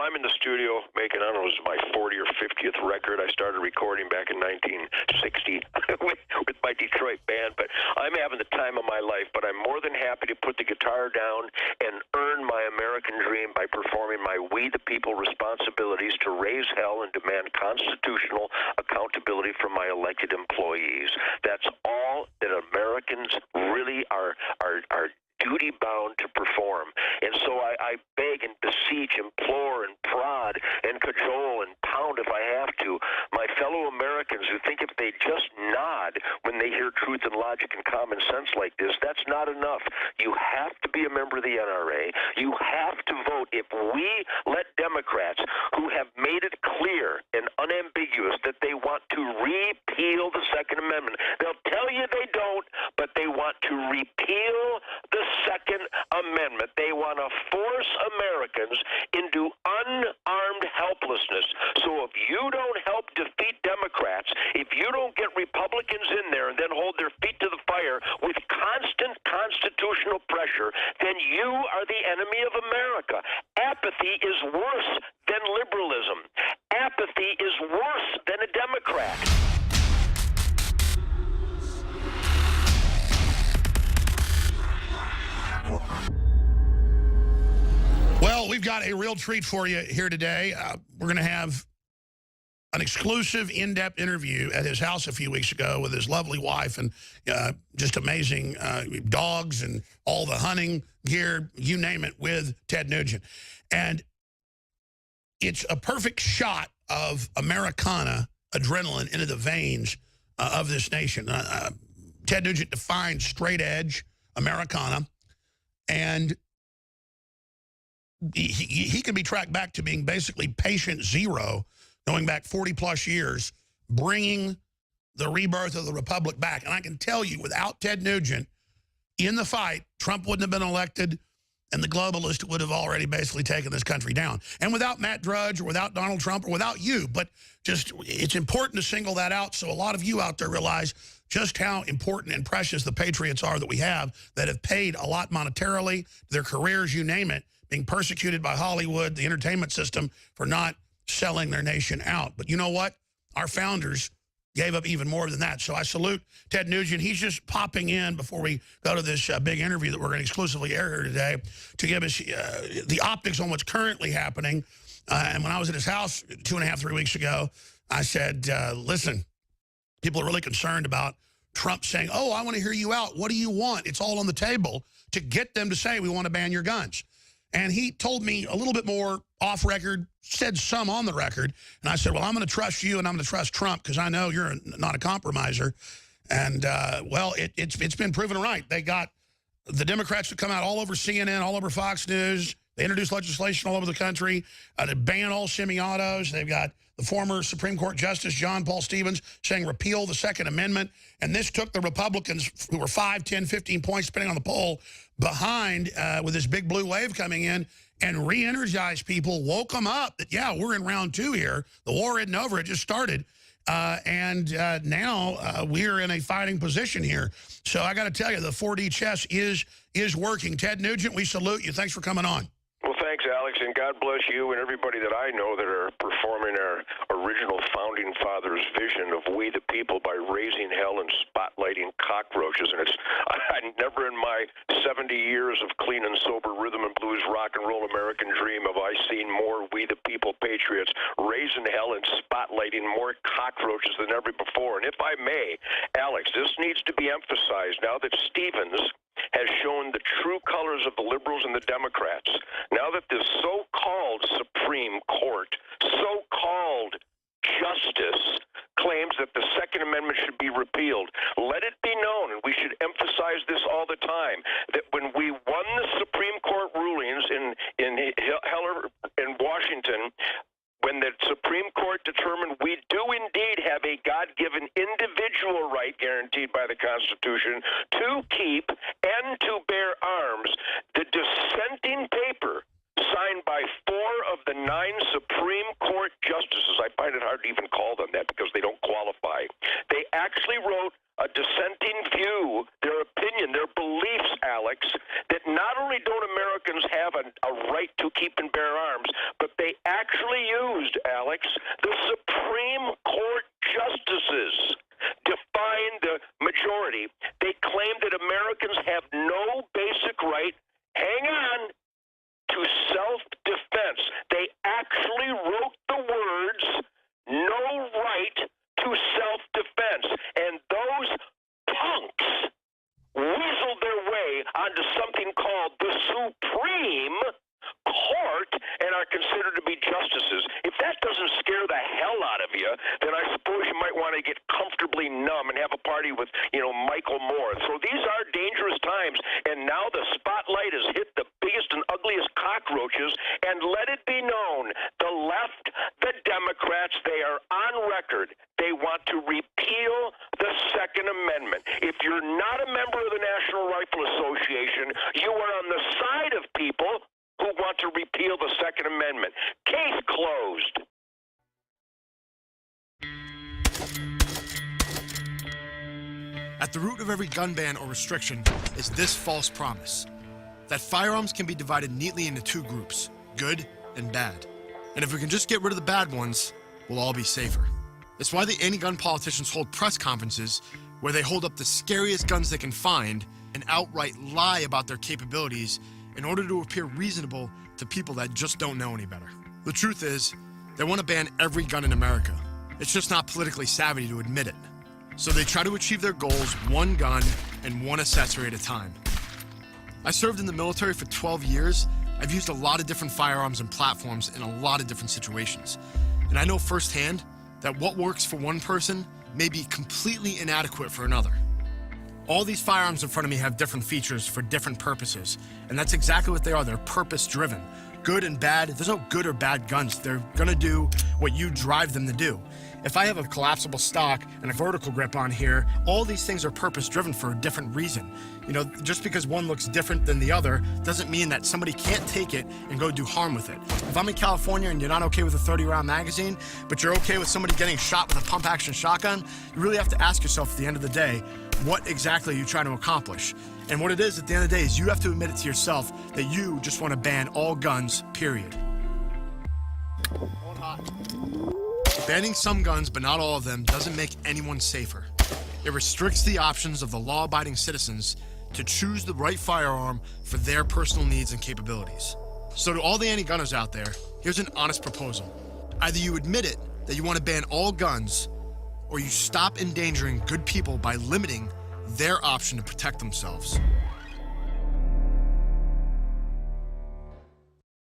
I'm in the studio making, I don't know, it was my 40th or 50th record. I started recording back in 1960 with my Detroit band, but I'm having the time of my life. But I'm more than happy to put the guitar down and earn my American dream by performing my We the People responsibilities to raise hell and demand constitutional accountability from my elected employees. That's all that Americans really are duty-bound to perform. And so I beg and beseech, implore and prod and cajole and pound if I have to my fellow Americans who think if they just nod when they hear truth and logic and common sense like this, that's not enough. You have to be a member of the NRA. You have to vote. If we let Democrats who have made it clear and unambiguous that they want to repeal the Second Amendment, they'll tell you they don't, but they want to repeal the Second Amendment. They want to force Americans into unarmed helplessness. So if you don't help defeat Democrats, if you don't get Republicans in there and then hold their feet to the fire with constant constitutional pressure, then you are the enemy of America. Apathy is worse than liberalism. Apathy is worse than a Democrat. Well, we've got a real treat for you here today. We're going to have an exclusive, in-depth interview at his house a few weeks ago with his lovely wife and just amazing dogs and all the hunting gear, you name it, with Ted Nugent. And it's a perfect shot of Americana adrenaline into the veins of this nation. Ted Nugent defined straight edge Americana, and he can be tracked back to being basically patient zero, going back 40-plus years, bringing the rebirth of the republic back. And I can tell you, without Ted Nugent in the fight, Trump wouldn't have been elected, and the globalists would have already basically taken this country down. And without Matt Drudge, or without Donald Trump, or without you, but just it's important to single that out so a lot of you out there realize just how important and precious the patriots are that we have, that have paid a lot monetarily, their careers, you name it, being persecuted by Hollywood, the entertainment system, for not selling their nation out. But you know what? Our founders gave up even more than that. So I salute Ted Nugent. He's just popping in before we go to this big interview that we're going to exclusively air here today to give us the optics on what's currently happening. And when I was at his house 2.5, 3 weeks ago, I said, listen, people are really concerned about Trump saying, oh, I want to hear you out. What do you want? It's all on the table to get them to say we want to ban your guns. And he told me a little bit more off record, said some on the record. And I said, well, I'm going to trust you and I'm going to trust Trump because I know you're not a compromiser. And, well, it's been proven right. They got the Democrats to come out all over CNN, all over Fox News. They introduced legislation all over the country to ban all semi-autos. They've got the former Supreme Court Justice John Paul Stevens saying repeal the Second Amendment. And this took the Republicans, who were 5, 10, 15 points, depending on the poll, behind with this big blue wave coming in, and re-energized people, woke them up that, yeah, we're in round 2 here. The war isn't over. It just started. And now we're in a fighting position here. So I got to tell you, the 4D chess is working. Ted Nugent, we salute you. Thanks for coming on. Well, thanks, Alex, and God bless you and everybody that I know that are performing our original founding fathers' vision of we the people by raising hell and spotlighting cockroaches. And I never in my 70 years of clean and sober rhythm and blues rock and roll American dream have I seen more we the people patriots raising hell and spotlighting more cockroaches than ever before. And if I may, Alex, this needs to be emphasized now that Stevens has shown the true colors of the liberals and the Democrats. Now that this so-called Supreme Court, so-called justice, claims that the Second Amendment should be repealed, let it be known, and we should emphasize this all the time, that when we won the Supreme Court rulings in Washington, when the Supreme Court determined we do indeed have a God-given individual right guaranteed by the Constitution to keep and to bear arms, the dissenting paper signed by 4 of the 9 Supreme Court justices, I find it hard to even call them that because they don't qualify, they actually wrote a dissenting view, their opinion, their beliefs, Alex, that not only don't Americans have a right to keep and bear arms, but they actually used, Alex, the Supreme Court justices define the majority. They claim that Americans have no basic right, hang on, to self-defense. They actually wrote the words, no right to self-defense. And those punks weaseled their way onto something called the Supreme Court and are considered to be justices. If that doesn't scare the hell out of you, then I suppose you might want to get comfortably numb and have a party with, Michael Moore. So these are dangerous times, and now the spotlight has hit the biggest and ugliest cockroaches, and let it be known, the left, the Democrats, they are on record. They want to repeal the Second Amendment. If you're not a member of the National Rifle Association, you are on the side of people who want to repeal the Second Amendment. Case closed. At the root of every gun ban or restriction is this false promise, that firearms can be divided neatly into two groups, good and bad. And if we can just get rid of the bad ones, we'll all be safer. It's why the anti-gun politicians hold press conferences where they hold up the scariest guns they can find and outright lie about their capabilities in order to appear reasonable to people that just don't know any better. The truth is, they want to ban every gun in America. It's just not politically savvy to admit it. So they try to achieve their goals one gun and one accessory at a time. I served in the military for 12 years. I've used a lot of different firearms and platforms in a lot of different situations. And I know firsthand that what works for one person may be completely inadequate for another. All these firearms in front of me have different features for different purposes, and that's exactly what they are. They're purpose-driven. Good and bad, there's no good or bad guns. They're gonna do what you drive them to do. If I have a collapsible stock and a vertical grip on here, all these things are purpose-driven for a different reason. Just because one looks different than the other doesn't mean that somebody can't take it and go do harm with it. If I'm in California and you're not okay with a 30-round magazine, but you're okay with somebody getting shot with a pump-action shotgun, you really have to ask yourself at the end of the day, what exactly are you trying to accomplish? And what it is at the end of the day is you have to admit it to yourself that you just want to ban all guns, period. Hold hot. Banning some guns, but not all of them, doesn't make anyone safer. It restricts the options of the law-abiding citizens to choose the right firearm for their personal needs and capabilities. So to all the anti-gunners out there, here's an honest proposal. Either you admit it, that you want to ban all guns, or you stop endangering good people by limiting their option to protect themselves.